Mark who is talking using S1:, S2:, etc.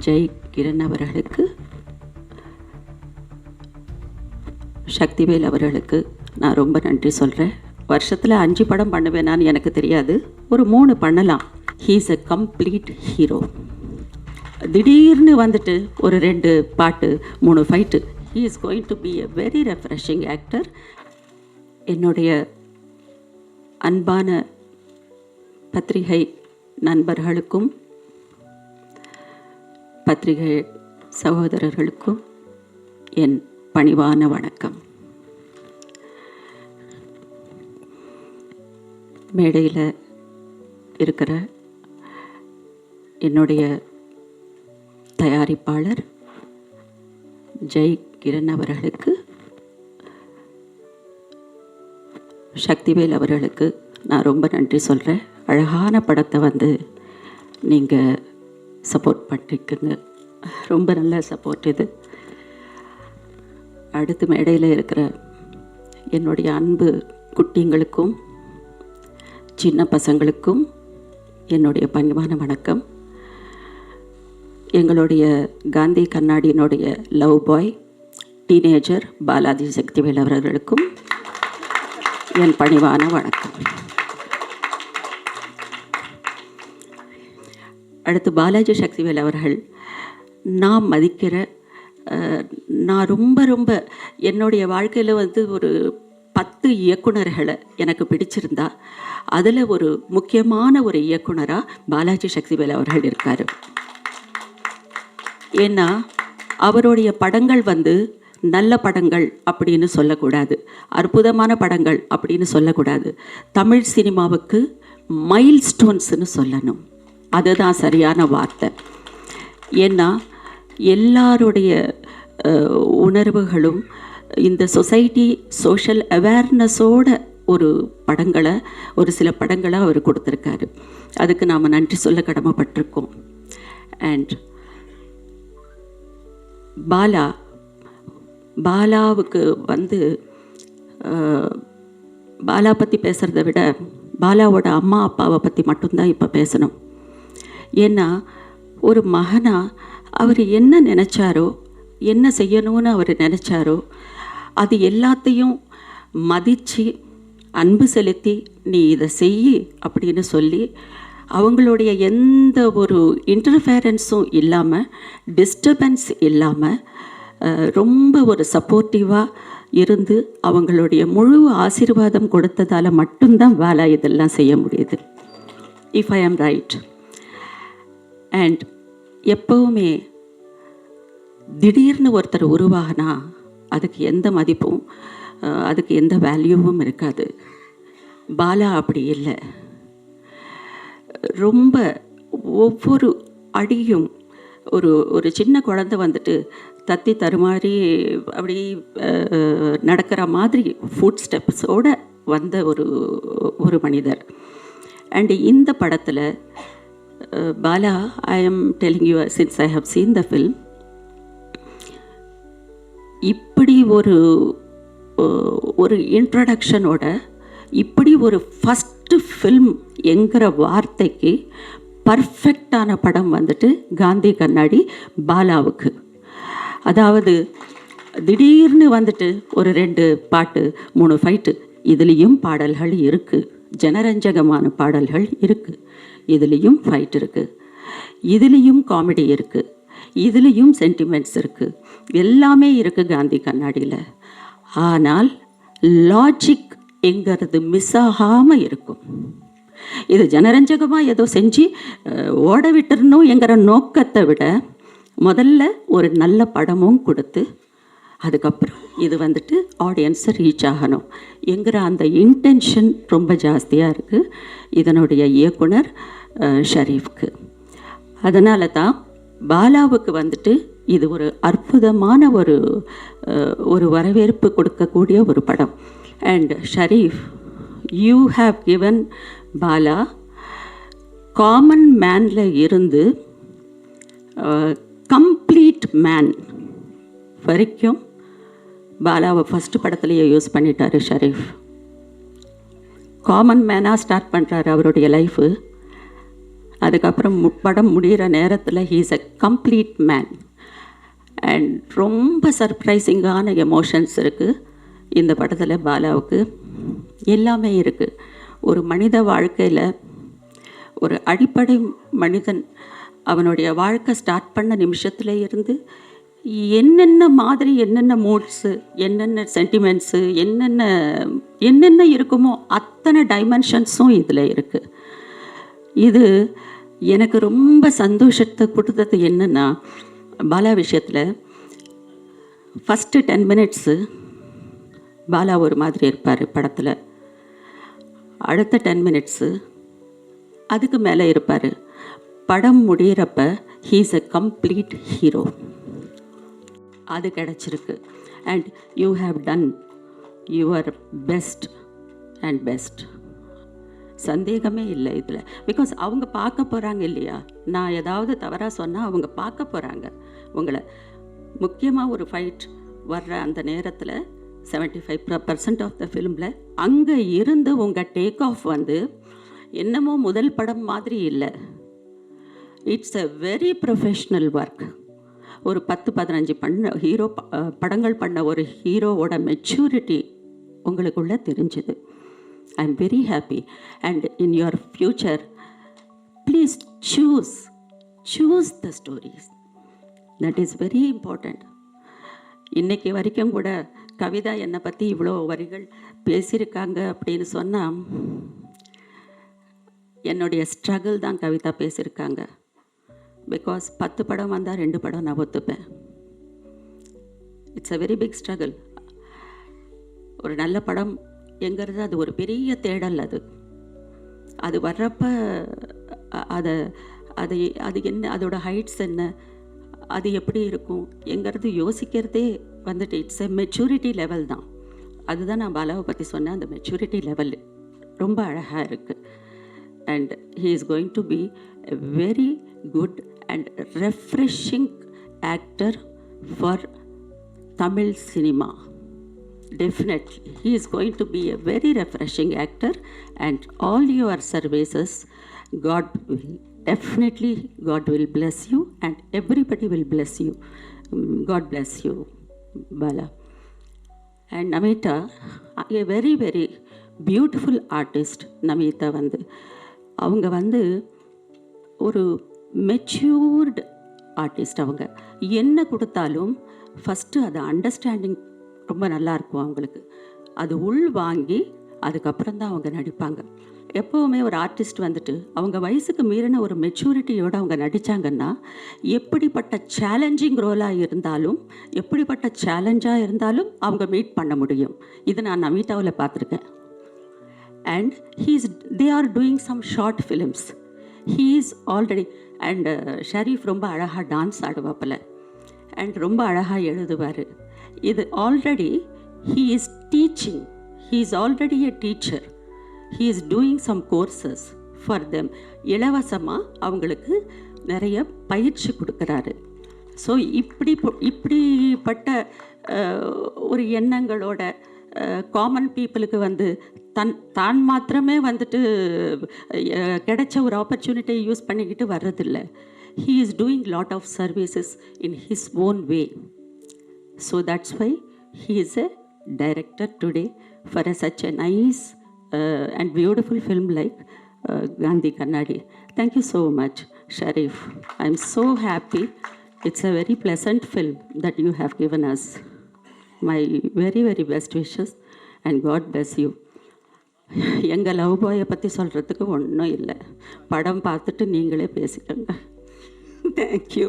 S1: ஜெய் கிரண் அவர்களுக்கு, சக்திவேல் அவர்களுக்கு நான் ரொம்ப நன்றி சொல்கிறேன். வருஷத்தில் 5 படம் பண்ணுவேனான்னு எனக்கு தெரியாது, ஒரு 3 பண்ணலாம். He is a complete hero. திடீர்னு வந்துட்டு ஒரு 2 பாட்டு 3 fight. He is going to be a very refreshing actor. என்னுடைய அன்பான பத்திரிகை நண்பர்களுக்கும் பத்திரிகை சகோதரர்களுக்கும் என் பணிவான வணக்கம். மேடையில் இருக்கிற என்னுடைய தயாரிப்பாளர் ஜெய் கிரண் அவர்களுக்கு, சக்திவேல் அவர்களுக்கு நான் ரொம்ப நன்றி சொல்கிறேன். அழகான படத்தை வந்து நீங்கள் சப்போர்ட் பண்ணிருக்குங்க. ரொம்ப நல்ல சப்போர்ட் இது. அடுத்து மேடையில் இருக்கிற என்னுடைய அன்பு குட்டிங்களுக்கும் சின்ன பசங்களுக்கும் என்னுடைய பணிவான வணக்கம். எங்களுடைய காந்தி கண்ணாடியினுடைய லவ் பாய் டீனேஜர் பாலாஜி சக்திவேல் அவர்களுக்கும் என் பணிவான வணக்கம். அடுத்து பாலாஜி சக்திவேல் அவர்கள் நான் மதிக்கிற, நான் ரொம்ப என்னுடைய வாழ்க்கையில் வந்து ஒரு 10 இயக்குனர்களை எனக்கு பிடிச்சிருந்தா அதில் ஒரு முக்கியமான ஒரு இயக்குனராக பாலாஜி சக்திவேல் அவர்கள் இருக்கார். ஏன்னா அவருடைய படங்கள் வந்து நல்ல படங்கள் அப்படின்னு சொல்லக்கூடாது, அற்புதமான படங்கள் அப்படின்னு சொல்லக்கூடாது. தமிழ் சினிமாவுக்கு மைல்ஸ்டோன்ஸ்னு சொல்லணும், அதுதான் சரியான வார்த்தை. ஏன்னா எல்லாருடைய உணர்வுகளும் இந்த சொசைட்டி சோஷியல் அவேர்னஸோட ஒரு சில படங்களை அவர் கொடுத்துருக்காரு. அதுக்கு நாம் நன்றி சொல்ல கடமைப்பட்டிருக்கோம். அண்ட் பாலாவுக்கு வந்து பாலா பற்றி பேசுகிறத விட பாலாவோட அம்மா அப்பாவை பற்றி மட்டும்தான் இப்போ பேசணும். ஏன்னா ஒரு மகனா அவர் என்ன நினச்சாரோ, என்ன செய்யணும்னு அவர் நினச்சாரோ, அது எல்லாத்தையும் மதித்து அன்பு செலுத்தி நீ இதை செய் அப்படின்னு சொல்லி அவங்களுடைய எந்த ஒரு இன்டர்ஃபேரன்ஸும் இல்லாமல், டிஸ்டர்பன்ஸ் இல்லாமல் ரொம்ப ஒரு சப்போர்ட்டிவாக இருந்து அவங்களுடைய முழு ஆசீர்வாதம் கொடுத்ததால் மட்டும்தான் பாலா இதெல்லாம் செய்ய முடியுது. இஃப் ஐ ஆம் ரைட். அண்ட் எப்போவுமே திடீர்னு ஒருத்தர் உருவாகினா அதுக்கு எந்த மதிப்பும் அதுக்கு எந்த வேல்யூவும் இருக்காது. பாலா அப்படி இல்லை. ரொம்ப ஒவ்வொரு அடியும் ஒரு சின்ன குழந்தை வந்துட்டு தத்தி தருமாறி அப்படி நடக்கிற மாதிரி ஃபுட் ஸ்டெப்ஸோடு வந்த ஒரு மனிதர். அண்டு இந்த படத்தில் Bala, I am telling you since I have seen the film, இப்படி ஒரு இன்ட்ரடக்ஷனோட இப்படி ஒரு ஃபஸ்ட்டு ஃபில்ம் என்கிற வார்த்தைக்கு பர்ஃபெக்டான படம் வந்துட்டு காந்தி கண்ணாடி பாலாவுக்கு. அதாவது திடீர்னு வந்துட்டு ஒரு 2 பாட்டு 3 ஃபைட்டு, இதுலேயும் பாடல்கள் இருக்குது, ஜனரஞ்சகமான பாடல்கள் இருக்குது, இதுலேயும் ஃபைட் இருக்குது, இதுலேயும் காமெடி இருக்குது, இதுலேயும் சென்டிமெண்ட்ஸ் இருக்குது, எல்லாமே இருக்குது காந்தி கண்ணாடியில். ஆனால் லாஜிக் என்கிறது மிஸ் ஆகாமல் இருக்கும். இது ஜனரஞ்சகமாக ஏதோ செஞ்சு ஓட விட்டுறணும் என்கிற நோக்கத்தை விட முதல்ல ஒரு நல்ல படமும் கொடுத்து அதுக்கப்புறம் இது வந்துட்டு ஆடியன்ஸை ரீச் ஆகணும் என்கிற அந்த இன்டென்ஷன் ரொம்ப ஜாஸ்தியாக இருக்குது இதனுடைய இயக்குனர் ஷரீஃப்க்கு. அதனால தான் பாலாவுக்கு வந்துட்டு இது ஒரு அற்புதமான ஒரு வரவேற்பு கொடுக்கக்கூடிய ஒரு படம். And Sharif, you have given Bala common மேனில் இருந்து கம்ப்ளீட் மேன் வரைக்கும் பாலாவை ஃபஸ்ட்டு படத்துலையே யூஸ் பண்ணிட்டார் ஷரீஃப். காமன் மேனாக ஸ்டார்ட் பண்ணுறாரு அவருடைய லைஃபு. அதுக்கப்புறம் படம் முடிகிற நேரத்தில் he is a complete man. And ரொம்ப சர்ப்ரைசிங்கான எமோஷன்ஸ் இருக்குது இந்த படத்தில். பாலாவுக்கு எல்லாமே இருக்குது. ஒரு மனித வாழ்க்கையில் ஒரு அடிப்படை மனிதன் அவனுடைய வாழ்க்கை ஸ்டார்ட் பண்ண நிமிஷத்துல இருந்து என்னென்ன மாதிரி என்னென்ன மூட்ஸு, என்னென்ன சென்டிமெண்ட்ஸு, என்னென்ன இருக்குமோ அத்தனை டைமென்ஷன்ஸும் இதில் இருக்குது. இது எனக்கு ரொம்ப சந்தோஷத்தை கொடுத்தது என்னென்னா, பாலா விஷயத்தில் ஃபஸ்ட்டு 10 minutes பாலா ஒரு மாதிரி இருப்பார் படத்தில். அடுத்த 10 minutes அதுக்கு மேலே இருப்பார். படம் முடிகிறப்ப he is a complete hero. அது கிடச்சிருக்கு. And you have done your best and best. சந்தேகமே இல்லை இதில். பிகாஸ் அவங்க பார்க்க போகிறாங்க இல்லையா, நான் ஏதாவது தவறாக சொன்னால் அவங்க பார்க்க போகிறாங்க உங்களை. முக்கியமாக ஒரு ஃபைட் வர்ற அந்த நேரத்தில் 75% ஆஃப் த ஃபிலிமில் அங்கே இருந்து உங்கள் டேக் ஆஃப் வந்து என்னமோ முதல் படம் மாதிரி இல்லை. It's a very professional work. ஒரு 10-15 படங்கள் பண்ண ஒரு ஹீரோவோட மெச்சூரிட்டி உங்களுக்குள்ளே தெரிஞ்சுது. I am very happy. And in your future please choose the stories. That is very important. இன்றைக்கி வரைக்கும் கூட கவிதா என்னை பற்றி இவ்வளோ வரிகள் பேசியிருக்காங்க அப்படின்னு சொன்னால் என்னுடைய ஸ்ட்ரகிள் தான் கவிதா பேசியிருக்காங்க. பிகாஸ் 10 படம் வந்தால் 2 படம் நான் ஒத்துப்பேன். It's a very big struggle. ஒரு நல்ல படம் எங்கிறது அது ஒரு பெரிய தேடல். அது வர்றப்ப அது என்ன, அதோட ஹைட்ஸ் என்ன, அது எப்படி இருக்கும் எங்கிறது யோசிக்கிறதே வந்துட்டு இட்ஸ் எ மெச்சூரிட்டி லெவல் தான். அதுதான் நான் பாலாவை பற்றி சொன்னேன். அந்த மெச்சூரிட்டி லெவல் ரொம்ப அழகாக இருக்குது. And he is going to be a very good and refreshing actor for Tamil cinema. Definitely he is going to be a very refreshing actor, and all your services God will bless you, and everybody will bless you. God bless you, Bala. And Namita, a very very beautiful artist. Namita வந்து அவங்க வந்து ஒரு matured artist. அவங்க என்ன கொடுத்தாலும் first அது understanding ரொம்ப நல்லாயிருக்கும் அவங்களுக்கு. அது உள் வாங்கி அதுக்கப்புறம் தான் அவங்க நடிப்பாங்க. எப்போவுமே ஒரு ஆர்டிஸ்ட் வந்துட்டு அவங்க வயசுக்கு மீறின ஒரு மெச்சூரிட்டியோடு அவங்க நடித்தாங்கன்னா எப்படிப்பட்ட சேலஞ்சிங் ரோலாக இருந்தாலும், எப்படிப்பட்ட சேலஞ்சாக இருந்தாலும் அவங்க மீட் பண்ண முடியும். இது நான் நமிதாவில் பார்த்துருக்கேன். And they are doing some short films. He is already, and Sharif ரொம்ப அழகாக டான்ஸ் ஆடுவாப்பில், அண்ட் ரொம்ப அழகாக எழுதுவார். இது already he is teaching. He is already a teacher. He is doing some courses for them. இலவசமாக அவங்களுக்கு நிறைய பயிற்சி கொடுக்குறாரு. ஸோ இப்படிப்பட்ட ஒரு எண்ணங்களோட காமன் பீப்புளுக்கு வந்து தான் மாத்திரமே வந்துட்டு கிடைச்ச ஒரு ஆப்பர்ச்சுனிட்டியை யூஸ் பண்ணிக்கிட்டு வர்றதில்லை. He is doing lot of services in his own way. So that's why he is a director today for such a nice and beautiful film like Gandhi Kannadi. Thank you so much, Sharif. I'm so happy. It's a very pleasant film that you have given us. My very very best wishes and God bless you. எங்கள் love பாயை பற்றி சொல்கிறதுக்கு ஒன்றும் இல்லை. படம் பார்த்துட்டு நீங்களே பேசிக்கோங்க. Thank you.